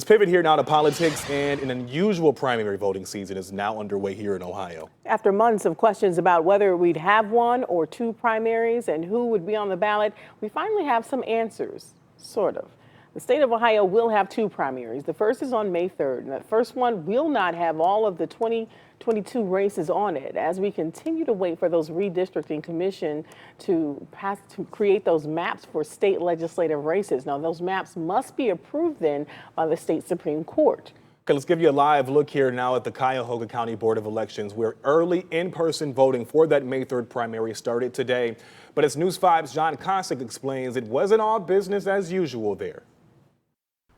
pivot here now to politics, and an unusual primary voting season is now underway here in Ohio. After months of questions about whether we'd have one or two primaries and who would be on the ballot, we finally have some answers, sort of. The state of Ohio will have two primaries. The first is on May 3rd, and that first one will not have all of the 2022 races on it as we continue to wait for those redistricting commission to create those maps for state legislative races. Now, those maps must be approved then by the state Supreme Court. Okay, let's give you a live look here now at the Cuyahoga County Board of Elections, where early in-person voting for that May 3rd primary started today. But as News 5's John Kosick explains, it wasn't all business as usual there.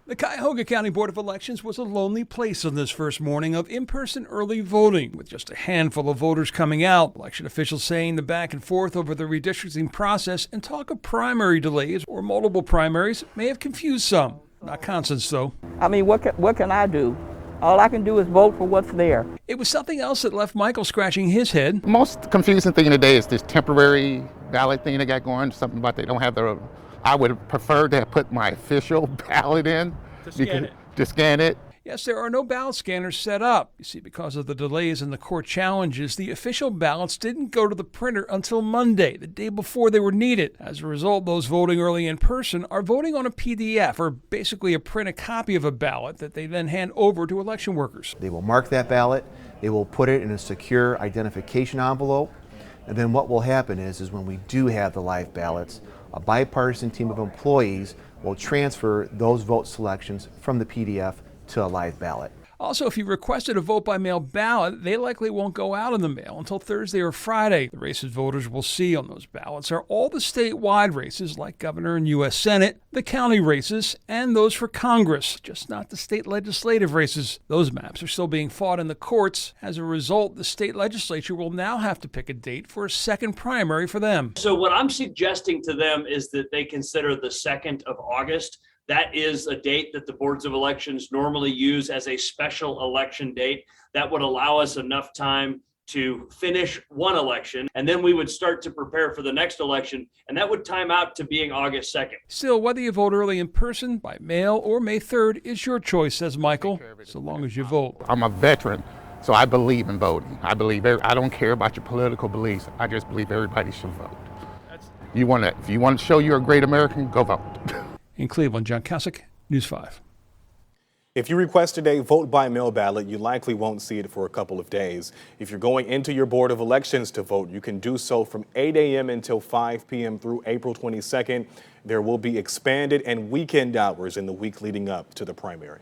The Cuyahoga County Board of Elections was a lonely place on this first morning of in-person early voting, with just a handful of voters coming out. Election officials saying the back and forth over the redistricting process and talk of primary delays or multiple primaries may have confused some. Not Constance, though. I mean, what can I do? All I can do is vote for what's there. It was something else that left Michael scratching his head. Most confusing thing today is this temporary ballot thing they got going, something about they don't have the... I would have preferred to have put my official ballot in to scan it. Yes, there are no ballot scanners set up. You see, because of the delays and the court challenges, the official ballots didn't go to the printer until Monday, the day before they were needed. As a result, those voting early in person are voting on a PDF, or basically a printed copy of a ballot that they then hand over to election workers. They will mark that ballot, they will put it in a secure identification envelope, and then what will happen is when we do have the live ballots, a bipartisan team of employees will transfer those vote selections from the PDF to a live ballot. Also, if you requested a vote-by-mail ballot, they likely won't go out in the mail until Thursday or Friday. The races voters will see on those ballots are all the statewide races like governor and U.S. Senate, the county races, and those for Congress, just not the state legislative races. Those maps are still being fought in the courts. As a result, the state legislature will now have to pick a date for a second primary for them. So what I'm suggesting to them is that they consider the 2nd of August. That is a date that the boards of elections normally use as a special election date. That would allow us enough time to finish one election, and then we would start to prepare for the next election, and that would time out to being August 2nd. Still, whether you vote early in person, by mail, or May 3rd is your choice, says Michael, so long as you vote. I'm a veteran, so I believe in voting. I don't care about your political beliefs. I just believe everybody should vote. If you want to show you're a great American, go vote. In Cleveland, John Kosick, News 5. If you requested a vote-by-mail ballot, you likely won't see it for a couple of days. If you're going into your Board of Elections to vote, you can do so from 8 a.m. until 5 p.m. through April 22nd. There will be expanded and weekend hours in the week leading up to the primary.